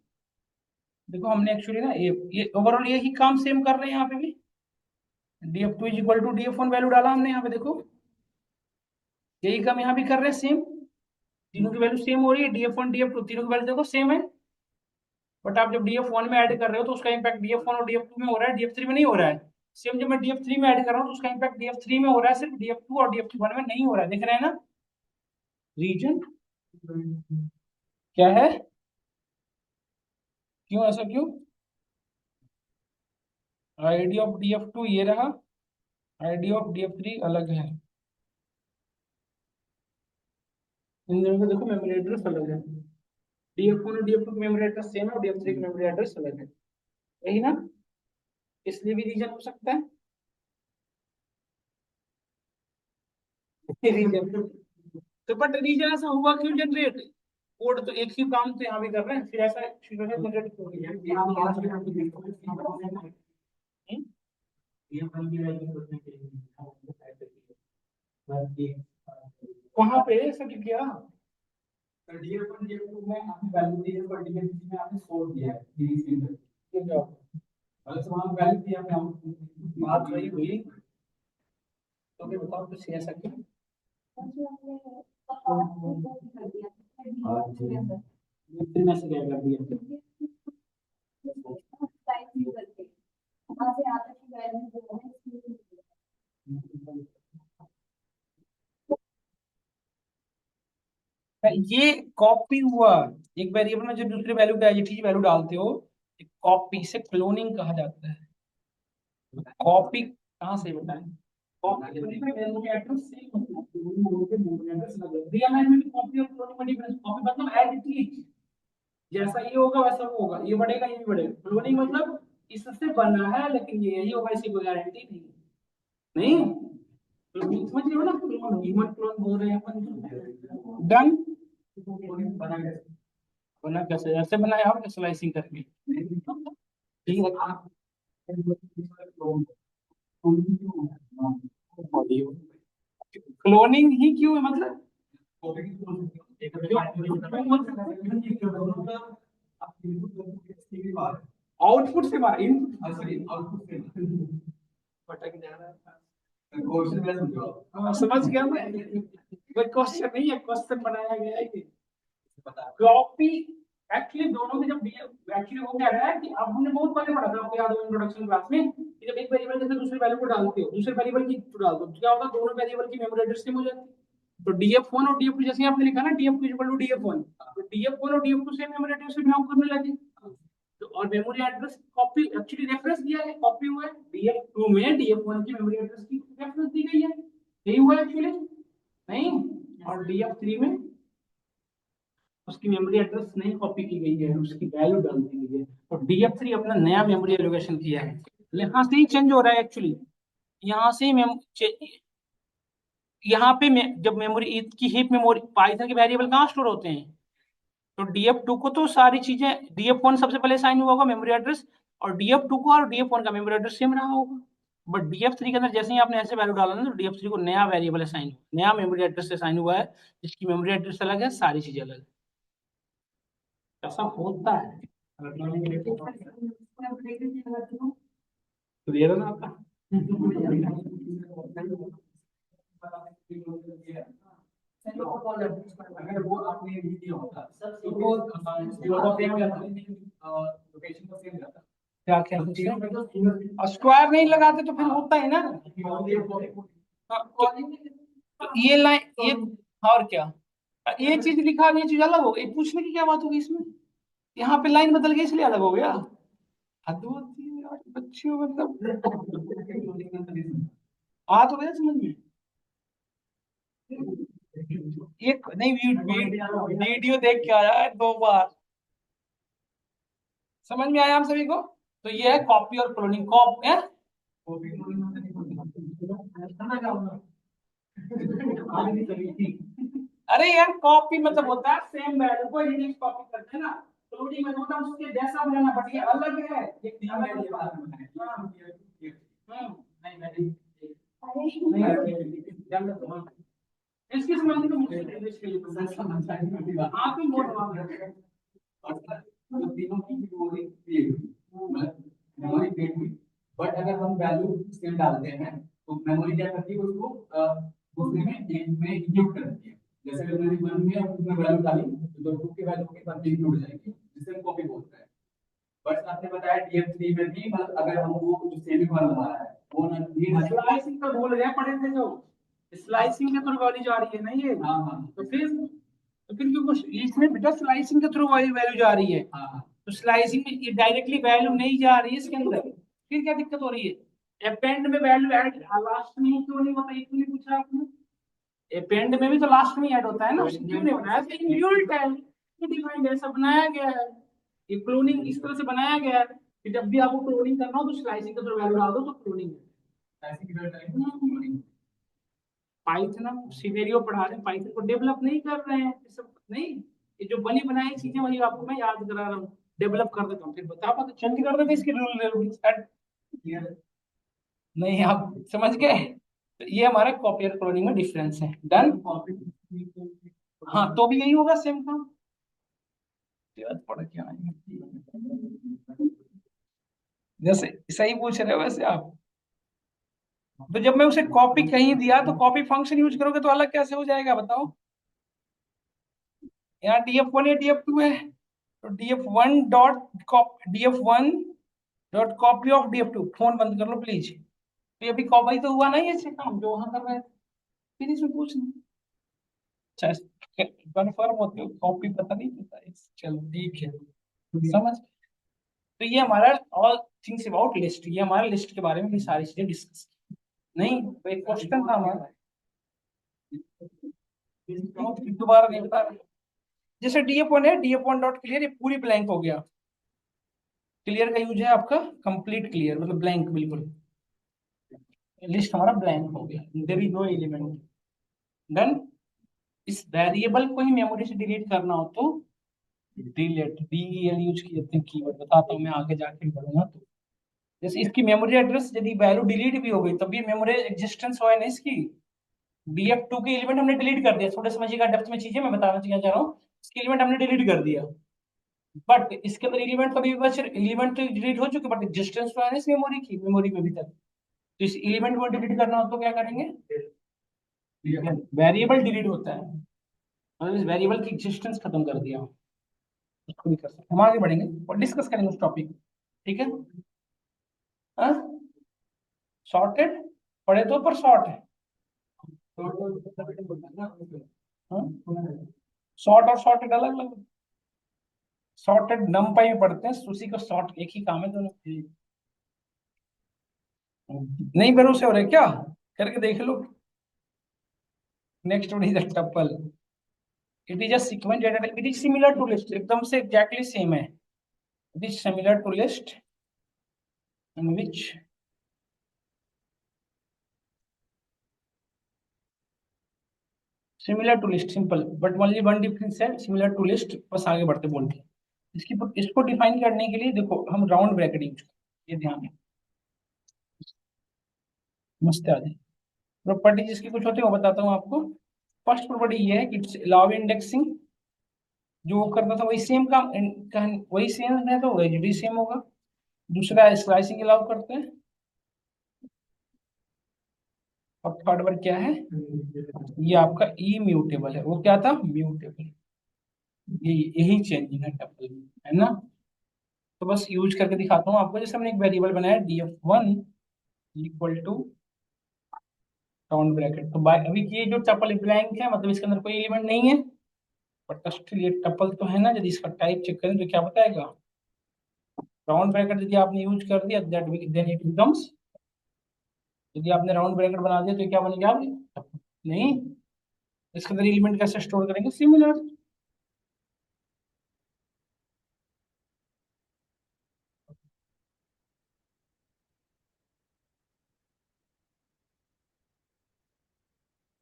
देखो हमने एक्चुअली ना ये ओवरऑल यही काम सेम कर रहे हैं यहाँ पे भी। DF2 is equal to DF1 value डाला हमने यहाँ पे, देखो यही काम यहाँ भी कर रहे हैं सेम, तीनों की वैल्यू सेम हो रही है, DF1 DF2 तीनों की वैल्यू देखो सेम है। बट आप जब DF1 में ऐड कर रहे हो तो उसका इम्पैक्ट DF1 और DF2 में हो रहा है, DF3 में नहीं हो रहा है। सेम जब मैं DF3 में ऐड कर रहा हूँ तो उसका इम्पैक्ट DF3 में हो रहा है, सिर्फ DF2 और DF1 में नहीं हो रहा है। देख रहे हैं ना रीजन क्या है, क्यों ऐसा क्यों? आईडी ऑफ DF2 ये रहा, आईडी ऑफ DF3 अलग है, इन दोनों को देखो मेमोरी एड्रेस अलग है। DF1 और DF2 की मेमोरी एड्रेस सेम है और DF3 की मेमोरी एड्रेस अलग है, यही ना? इसलिए भी रीजन हो सकता है। रीजन तो, बट रीजन ऐसा हुआ क्यों जनरेट? कोड तो एक ही काम तो यहाँ भी कर रहे हैं, फिर ऐसा सिचुएशन जनरेट क्यों हुई है? वहां पे ऐसा क्यों किया? DF1 DF2 में आपने वैल्यू दी है, पर DF3 में आपने स्टोर दिया है सीरीज के अंदर, ठीक है? अगर समान वैल्यू दिया आपने, बात वही हुई, तो फिर बताओ कुछ ऐसा क्यों? हाँ जी, DF3 में ऐसे क्या कर दिया? ये कॉपी हुआ, एक वेरिएबल में जब दूसरे वैल्यू पे एज वैल्यू डालते हो, कॉपी से क्लोनिंग कहा जाता है। कॉपी कहाँ से बताएं? कॉपी मेमोरी एड्रेस से मेमोरी एड्रेस लगे, रियल लाइन में भी कॉपी और क्लोनिंग में डिफरेंस, कॉपी मतलब एज इट इज, जैसा ये होगा वैसा वो होगा, ये बढ़ेगा ये भी बढ़ेगा। क्लोनिंग मतलब इससे बना है लेकिन ये यही होगा, इसकी कोई गारंटी नहीं। नहीं समझ रहे हो ना, क्लोन ह्यूमन क्लोन बोल रहे हैं अपन, डन। बना कैसे, ऐसे बनाया और स्लाइसिंग करके, ठीक है? क्लोनिंग ही क्यों है मतलब? आउटपुट से मारा, इनपुट आउटपुट से भटक जा रहा है क्वेश्चन। हाँ, समझ गया मैं, कोई क्वेश्चन नहीं है, क्वेश्चन बनाया गया है कि कॉपी। एक्चुअली दोनों के जब एक्चुअली वो क्या है कि अब हमने बहुत पहले पढ़ा था, आपको याद हो इंट्रोडक्शन क्लास में, कि जब एक वेरिएबल के अंदर दूसरे वैल्यू को डालते हो, दूसरे वेरिएबल की डाल दो, तो क्या होगा, दोनों वेरिएबल की मेमोरी एड्रेस सेम हो जाती है। तो DF1 और DF2 जैसे आपने लिखा ना, DF2 इक्वल टू DF1, तो DF1 और DF2 सेम मेमोरी एड्रेस से बिलोंग करने लगे। तो और memory address copy actually reference दिया है, कॉपी हुआ है, DF2 में DF1 की मेमोरी एड्रेस की रेफरेंस दी गई है, यही हुआ है एक्चुअली, नहीं? और DF3 में उसकी मेमोरी एड्रेस नहीं कॉपी की गई है, उसकी वैल्यू डाल दी गई है, और DF3 अपना नया मेमोरी एलोकेशन किया है। यहाँ से ही चेंज हो रहा है एक्चुअली, यहाँ से ही यहाँ पे जब मेमोरी की हीप मेमोरी पाइथन के वेरिएबल कहाँ स्टोर होते हैं, तो DF2 को तो सारी चीजें, DF1 सबसे पहले साइन हुआ होगा मेमोरी एड्रेस, और DF2 को और DF1 का मेमोरी एड्रेस सेम रहा होगा। बट DF3 के अंदर जैसे ही आपने ऐसे वैल्यू डाला ना, तो DF3 को नया वेरिएबल असाइन, नया मेमोरी एड्रेस से साइन हुआ है, जिसकी मेमोरी एड्रेस अलग है, सारी चीजें अलग है। ऐसा होता है। क्लियर है ना आपका? अगर वो आपने ये दिया होता तो वो लोकेशन को सेम रहता। क्या क्या पूछे, और स्क्वायर नहीं लगाते तो फिर होता है ना। हाँ, तो ये लाइन ये, और क्या, ये चीज लिखा और ये चीज अलग हो गई, पूछने की क्या बात होगी इसमें। यहाँ पे लाइन बदल गई इसलिए अलग हो गया। हद होती है यार बच्चियों, मतलब आ तो गया समझ में। एक नहीं, वीडियो देख के आया है 2 बार, समझ में आया हम सभी को। तो ये है कॉपी और क्लोनिंग। कॉप है, अरे यार कॉपी मतलब होता है सेम वैल्यू को यूनिक कॉपी करते हैं ना। क्लोनिंग में होता है उसके जैसा बनाना, बट ये अलग है, ये अलग है। हाँ। नहीं, इसकी समझने को मुश्किल है, इसके लिए तो आप ही बोल रहा तीनों की मेमोरी क्रिएट हुई, मेमोरी क्रिएट हुई। बट अगर हम वैल्यू सेम डालते हैं तो मेमोरी क्या करती है, उसको दूसरे में एक में इंक्लूड करती है। जैसे अगर मेमोरी 1 में हम उसमें वैल्यू डाली तो 2 की वैल्यू के साथ इंक्लूड हो जाएगी, जिसे हम कॉपी बोलते हैं। बट आपने बताया DF3 में भी, मतलब अगर हम वो जो सेमी वन हमारा है वो ना स्लाइसिंग तो बोल रहे हैं, पढ़े थे जो स्लाइसिंग के थ्रू वैल्यू जा रही है ना ये। हाँ हाँ, तो फिर क्यों इसमें बेटा स्लाइसिंग के थ्रू वैल्यू जा रही है। हाँ हाँ, तो स्लाइसिंग में डायरेक्टली वैल्यू नहीं जा रही है इसके अंदर, फिर क्या दिक्कत हो रही है। अपेंड में वैल्यू ऐड लास्ट में ही क्यों नहीं होता, ये क्यों नहीं पूछा आपने। अपेंड में भी तो लास्ट में ऐड होता है ना, उसको क्यों नहीं बनाया, तो इनबिल्ट है, डिफाइंड ऐसा बनाया गया है। ये क्लोनिंग इस तरह से बनाया गया है कि जब भी आपको क्लोनिंग करना हो तो स्लाइसिंग का वैल्यू डाल दो तो क्लोनिंग है। पाइथन हम सिनेरियो पढ़ा रहे हैं, पाइथन को डेवलप नहीं कर रहे हैं, ये सब नहीं। ये जो बनी बनाई चीजें वही आपको मैं याद करा रहा हूँ, डेवलप कर देता हूँ फिर बता पाते चेंज कर देते इसके रूल। नहीं आप समझ गए, तो ये हमारा कॉपी और क्लोनिंग में डिफरेंस है। डन। हाँ तो भी यही होगा सेम काम। पढ़ के आएंगे जैसे सही पूछ रहे हो वैसे आप। तो जब मैं उसे कॉपी कहीं दिया तो कॉपी फंक्शन यूज करोगे तो अलग कैसे हो जाएगा बताओ। यहाँ DF1 या DF2 है, तो DF1 copy of DF2। Phone बंद कर लो प्लीज। तो ये भी कॉपी तो हुआ नहीं है काम जो वहां कर रहे थे, फिर इसमें पूछना। अच्छा कन्फर्म होते हो, कॉपी पता नहीं पता है। चलो ठीक है, समझ। तो ये हमारा ऑल थिंग्स अबाउट लिस्ट, ये हमारा लिस्ट के बारे में भी सारी चीजें डिस्कस। नहीं तो एक क्वेश्चन था हमारा, दोबारा नहीं बता रहा। जैसे DF1 है, DF1 डॉट क्लियर, ये पूरी ब्लैंक हो गया। क्लियर का यूज है आपका कंप्लीट क्लियर, मतलब ब्लैंक बिल्कुल। लिस्ट हमारा ब्लैंक हो गया, there is no element. Done. इस वेरिएबल को ही मेमोरी से डिलीट करना हो तो डिलीट DEL यूज किए थे कीवर्ड, बताता हूँ मैं आगे जाके पढ़ूंगा तो। जैसे इसकी मेमोरी एड्रेस यदि वैल्यू डिलीट भी हो गई तब भी मेमोरी एग्जिस्टेंस हो है ना इसकी। DF2 के एलिमेंट हमने डिलीट कर दिया, थोड़ा समझिएगा डेप्थ में चीजें मैं बताना चाह रहा हूँ। इसके एलिमेंट हमने डिलीट कर दिया, बट इसके अंदर एलिमेंट कभी बच, एलिमेंट तो डिलीट हो चुके बट एग्जिस्टेंस तो है ना इस मेमोरी की, मेमोरी में भी तक। तो इस एलिमेंट को डिलीट करना हो तो क्या करेंगे, वेरिएबल डिलीट होता है, मतलब इस वेरिएबल की एग्जिस्टेंस खत्म कर दिया, उसको भी कर सकते हैं। हम आगे बढ़ेंगे और डिस्कस करेंगे उस टॉपिक। ठीक है। सॉर्टेड पढ़े तो पर शॉर्ट है। शॉर्ट और शॉर्टेड अलग अलग। सॉर्टेड नमपाई में पढ़ते हैं, उसी को शॉर्ट एक ही काम है दोनों। नहीं भरोसे हो रहे क्या, करके देख लो। Next one is the tuple, it is a sequence data type, it is similar to list, एकदम से एग्जैक्टली सेम है। It is similar to list in which similar to list simple, but only one difference है, similar to list बस आगे बढ़ते बोलते हैं। इसको डिफाइन करने के लिए देखो हम राउंड ब्रैकेट यूज करते हैं, ये ध्यान है। मस्त आ जाए। प्रॉपर्टी जिसकी कुछ होती है वो बताता हूँ आपको। फर्स्ट प्रॉपर्टी ये है कि इट्स अलाउ इंडेक्सिंग, जो वो करता था वही सेम काम, वही सेम है तो वही भी सेम होगा। दूसरा स्लाइसिंग अलाउ करते हैं, और थर्ड वर्ड क्या है, ये आपका इम्यूटेबल है। वो क्या था, म्यूटेबल। यही यही चेंजिंग है टपल में, है ना। तो बस यूज करके दिखाता हूँ आपको। जैसे हमने एक वेरिएबल बनाया df1 equal to round bracket, तो बाय अभी ये जो टपल ब्लैंक है, मतलब इसके अंदर कोई एलिमेंट नहीं है, बट स्टिल ये टपल तो है ना। यदि इसका टाइप चेक करें तो क्या बताएगा, राउंड ब्रैकेट यदि आपने यूज कर दिया दैट देन इट बिकम्स, यदि आपने राउंड ब्रैकेट बना दिया तो ये क्या बनेगा आप, नहीं, इसके अंदर एलिमेंट कैसे स्टोर करेंगे, सिमिलर।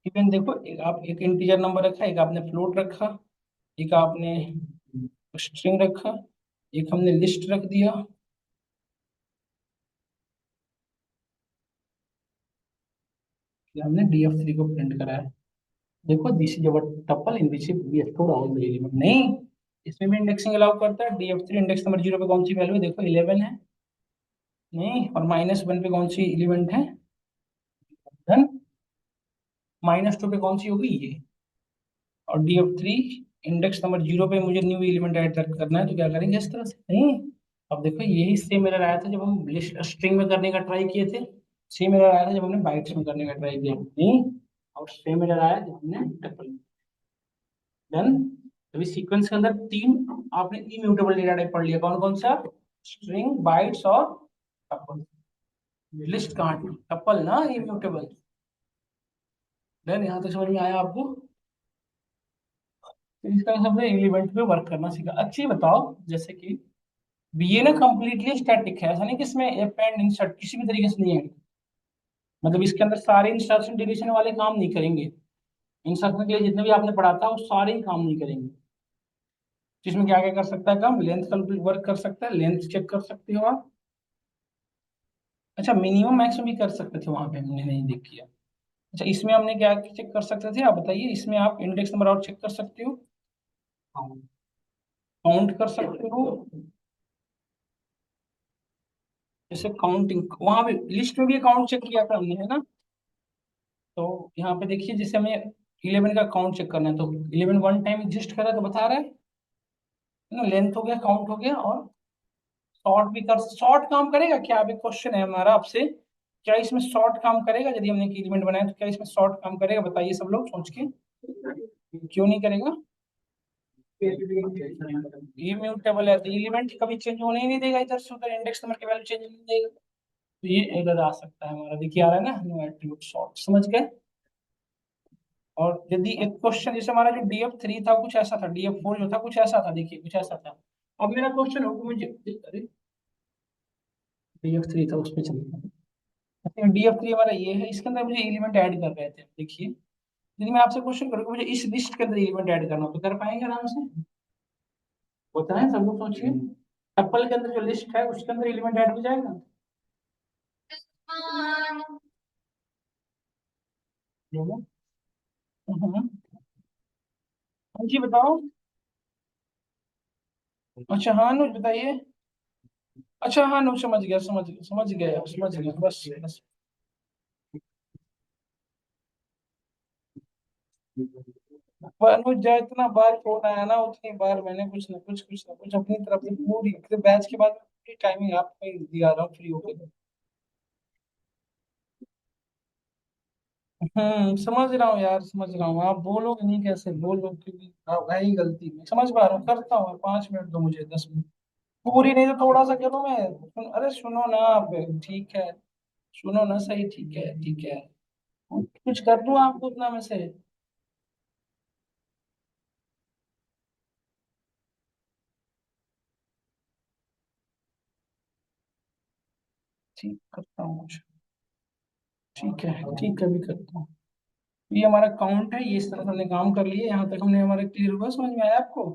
इवन देखो, एक आप एक इंटीजर नंबर रखा, एक आपने फ्लोट रखा, एक आपने स्ट्रिंग रखा, एक हमने लिस्ट रख दिया, फिर हमने df3 को प्रिंट कराया। देखो this is our tuple in which we store all the element, नहीं, इसमें भी इंडेक्सिंग अलाउ करता है। df3 इंडेक्स नंबर 0 पे कौन सी वैल्यू है, देखो 11 है, नहीं, और -1 पे कौन सी एलिमेंट है, धन, -2 पे कौन सी होगी ये, और df3 इंडेक्स नंबर 0 पे मुझे न्यू एलिमेंट ऐड करना है, तो क्या करेंगे इस तरह से, नहीं। अब देखो यही सेम एरर आया था जब हम लिस्ट स्ट्रिंग में करने का ट्राई किए थे, सेम एरर आया था जब हमने बाइट्स में करने का ट्राई किया, नहीं, और सेम एरर आया जब हमने टपल। डन। अभी सीक्वेंस के अंदर तीन आपने इम्यूटेबल डेटा टाइप पढ़ लिया, कौन कौन सा, स्ट्रिंग, बाइट्स और टपल। लिस्ट कहाँ, टपल ना, इम्यूटेबल। देन यहाँ तक समझ में आया आपको, तो इसका सबसे एलिमेंट पे वर्क करना सीखा। अच्छी बताओ, जैसे कि ये ना कंप्लीटली स्टैटिक है, ऐसा नहीं कि इसमें अपेंड इंसर्ट किसी भी तरीके से नहीं है, मतलब इसके अंदर सारे इंस्ट्रक्शन डिलीशन वाले काम नहीं करेंगे। इंस्ट्रक्शन के लिए जितने भी आपने पढ़ा था वो सारे ही काम नहीं करेंगे। जिसमें क्या क्या कर सकता है काम, लेंथ कंप्लीट वर्क कर सकता है, लेंथ चेक कर सकते हो आप। अच्छा, मिनिमम मैक्सिमम भी कर सकते थे, वहां पे हमने नहीं देख किया। अच्छा, इसमें हमने क्या चेक कर सकते थे, आप बताइए। इसमें आप इंडेक्स नंबर और चेक कर सकते हो, काउंट कर सकते हो, जैसे काउंटिंग वहां भी लिस्ट में भी काउंट चेक किया था हमने, है ना। तो यहाँ पे देखिए, जैसे हमें 11 का काउंट चेक करना है, तो 11 वन टाइम एग्जिस्ट कर रहा है तो बता रहा है ना, लेंथ हो गया, काउंट हो गया, और शॉर्ट भी कर, शॉर्ट काम करेगा क्या, अभी क्वेश्चन है हमारा आपसे, क्या इसमें शॉर्ट काम करेगा, यदि हमने एलिमेंट बनाया तो क्या इसमें शॉर्ट काम करेगा, बताइए सब लोग सोच के, क्यों नहीं करेगा। इम्यूटेबल है तो एलिमेंट कभी चेंज होने ही नहीं देगा, इधर से उधर इंडेक्स नंबर की वैल्यू चेंज नहीं देगा, तो ये एरर आ सकता है हमारा, देखिए आ रहा है ना, नो एट्रीब्यूट शॉर्ट, समझ गए। और यदि एक क्वेश्चन जैसे हमारा जो df3 था कुछ ऐसा था, df4 जो था कुछ ऐसा था, देखिए कुछ ऐसा था। अब मेरा क्वेश्चन हो कि मुझे, अरे df3 था उस पर चलते हैं, df3 हमारा ये है, इसके अंदर मुझे एलिमेंट ऐड कर रहे थे, देखिए यदि मैं आपसे क्वेश्चन करूँ कि मुझे इस लिस्ट के अंदर एलिमेंट ऐड करना हो, तो कर पाएंगे आराम से, होता है, सब लोग सोचिए, एप्पल के अंदर जो लिस्ट है उसके अंदर एलिमेंट ऐड हो जाएगा। देखो। हम्म। हाँ जी बताओ। अच्छा हाँ अनुज बताइए। अच्छा हाँ अनुज, समझ गया समझ गया समझ गया समझ गया, बस बस। पर अनुज जब इतना बार फोन आया ना, उतनी बार मैंने कुछ ना कुछ अपनी तरफ से पूरी बैच के बाद पूरी टाइमिंग आपको ही दिया रहा हूँ फ्री होकर। समझ रहा हूँ यार, समझ रहा हूँ, आप बोलोगे नहीं कैसे बोलो, क्योंकि आप है ही गलती, मैं समझ पा रहा हूँ, करता हूँ, 5 मिनट दो मुझे, 10 मिनट, पूरी नहीं तो थोड़ा सा करो, मैं अरे सुनो ना आप, ठीक है, सुनो ना सही, ठीक है ठीक है, कुछ कर दूं आपको उतना में से, ठीक करता हूँ कुछ, ठीक है भी करता हूँ। ये हमारा काउंट है, ये इस तरह से हमने काम कर लिया, यहाँ तक हमने हमारा क्लियर हुआ, समझ में आया आपको।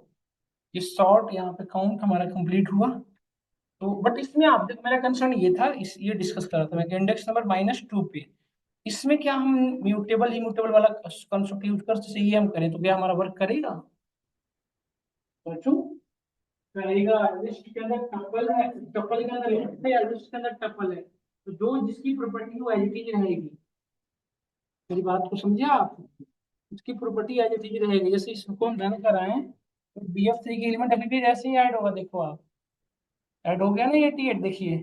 ये शॉर्ट यहाँ पे काउंट हमारा कंप्लीट हुआ। तो बट इसमें आप देखो, मेरा कंसर्न ये था, इस ये डिस्कस कर रहा था मैं कि इंडेक्स नंबर -2 पे, इसमें क्या हम म्यूटेबल इम्यूटेबल वाला कंसेप्ट यूज कर, जैसे ये हम करें तो क्या हमारा वर्क करेगा, सोचो, करेगा। लिस्ट के अंदर टपल है, टपल के अंदर लिस्ट है, या लिस्ट के अंदर टपल है, तो जो जिसकी प्रॉपर्टी वो एज इट इज रहेगी, मेरी बात को समझे आप, उसकी प्रॉपर्टी एज इट इज रहेगी, जैसे इसको हम रन कराएं तो bf3 की एलिमेंट अभी भी ऐसे ही ऐड होगा, देखो आप, ऐड हो गया ना 88, देखिए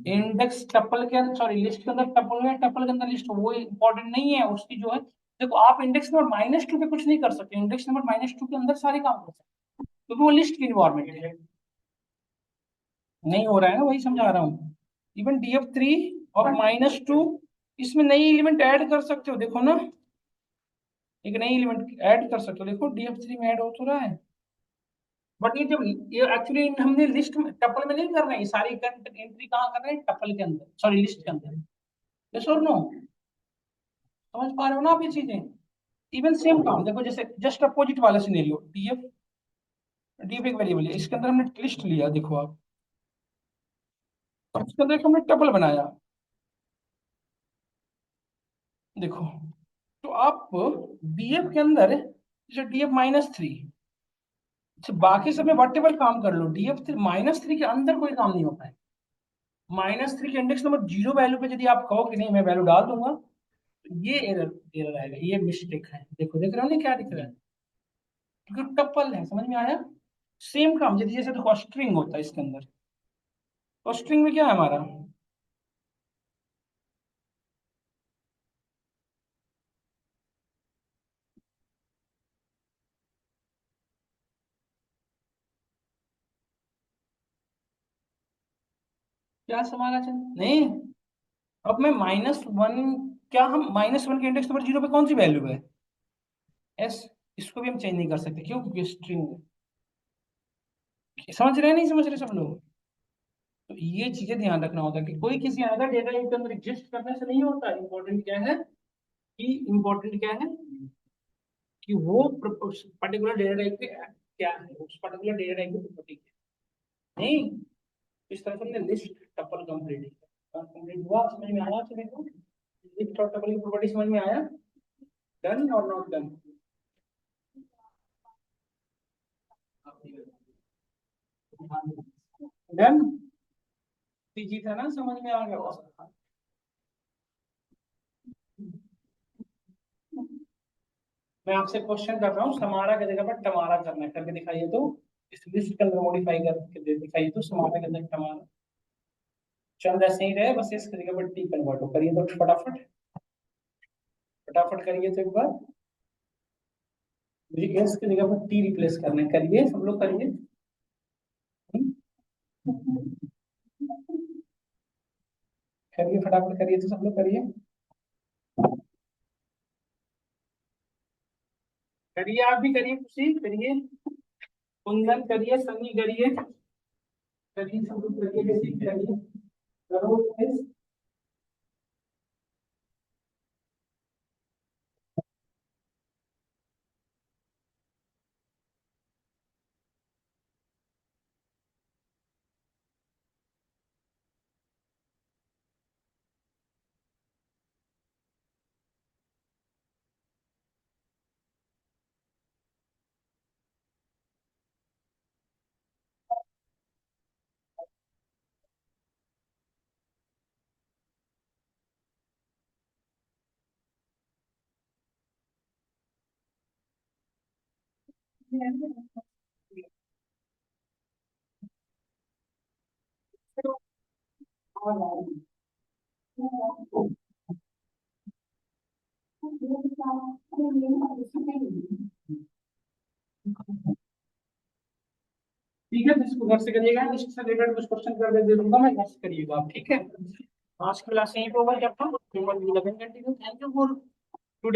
इंडेक्स टपल के अंदर, सॉरी लिस्ट के अंदर टपल है, टपल के अंदर लिस्ट, वो इंपॉर्टेंट नहीं है उसकी जो है। देखो आप इंडेक्स नंबर -2 पे कुछ नहीं कर सकते, इंडेक्स नंबर -2 के अंदर सारे काम कर सकते हैं, क्योंकि वो लिस्ट की इन्वायरमेंट है। नहीं हो रहा है ना, वही समझा रहा हूँ। इवन DF3 और -2, इसमें नई एलिमेंट ऐड कर सकते हो, देखो ना, एक नई एलिमेंट ऐड कर सकते हो, देखो DF3 में ऐड हो तो रहा है। बट ये जब ये एक्चुअली हमने लिस्ट में टपल में नहीं कर रहे हैं, ये सारी एंट्री कहाँ कर रहे हैं, टपल के अंदर, सॉरी लिस्ट के अंदर। यस और नो, समझ पा रहे हो ना आप ये चीजें। इवन सेम काम देखो, जैसे जस्ट अपोजिट वाला सिनेरियो, डीएफ एक वेरिएबल है, इसके अंदर हमने लिस्ट लिया, देखो आप, इसके अंदर एक हमने टपल बनाया, देखो। तो आप डीएफ के अंदर, जैसे DF-3, बाकी सब में वटेवर काम कर लो, DF-3 के अंदर कोई काम नहीं होता है। -3 के इंडेक्स नंबर 0 वैल्यू पे यदि आप कहो कि नहीं मैं वैल्यू डाल दूंगा, तो ये एरर एरर आएगा, ये मिस्टेक है, देखो देख रहे हो ना क्या दिख रहा है, क्योंकि टप्पल है, समझ में आया। सेम काम यदि जैसे देखो स्ट्रिंग होता है इसके अंदर, तो स्ट्रिंग में क्या है हमारा, क्या समानाचल नहीं। अब मैं -1, क्या हम -1 के इंडेक्स नंबर 0 पे कौन सी वैल्यू है, एस, इसको भी हम चेंज नहीं कर सकते, क्यों, क्योंकि स्ट्रिंग है। समझ रहे हैं नहीं समझ रहे सब लोग। तो ये चीजें ध्यान रखना होता है कि कोई किसी अदर डेटा टाइप के अंदर एग्जिस्ट करने से नहीं होता, इंपॉर्टेंट क्या है, कि इंपॉर्टेंट क्या है, कि वो पर्टिकुलर डेटा टाइप के क्या है, उस पर्टिकुलर डेटा टाइप की प्रॉपर्टी क्या है। नहीं, इस तरह से हमने लिस्ट टपल कंप्लीट कंप्लीट हुआ, समझ में आया सभी को, लिस्ट और टपल की प्रॉपर्टी समझ में आया, डन और नॉट डन, डन, जी था ना, समझ में आ गया। मैं आपसे क्वेश्चन कर रहा हूँ, समारा की जगह पर टमारा करना है, करके दिखाइए तो, इस लिस्ट के अंदर मॉडिफाई करके दिखाइए तो, समारा के अंदर टमारा, चंद ऐसे ही रहे, बस इसकी जगह पर टी कन्वर्ट हो, करिए तो फटाफट, फटाफट करिए तो एक बार, मुझे एस की जगह पर टी रिप्लेस करना है, करिए सब लोग करिए। करिए फटाफट करिए तो सब लोग करिए, करिए आप भी करिए, खुशी करिए, कुंदन करिए, सनी करिए, करिए सब लोग करिए, किसी करिए, करो guys। ठीक है, तो इसको घर से करिएगा, लिस्ट से रिलेटेड कुछ क्वेश्चन कर दे दूंगा मैं, घर से करिएगा आप, ठीक है। आज की क्लास यहीं पे ओवर करता हूँ, कंटिन्यू, थैंक यू फॉर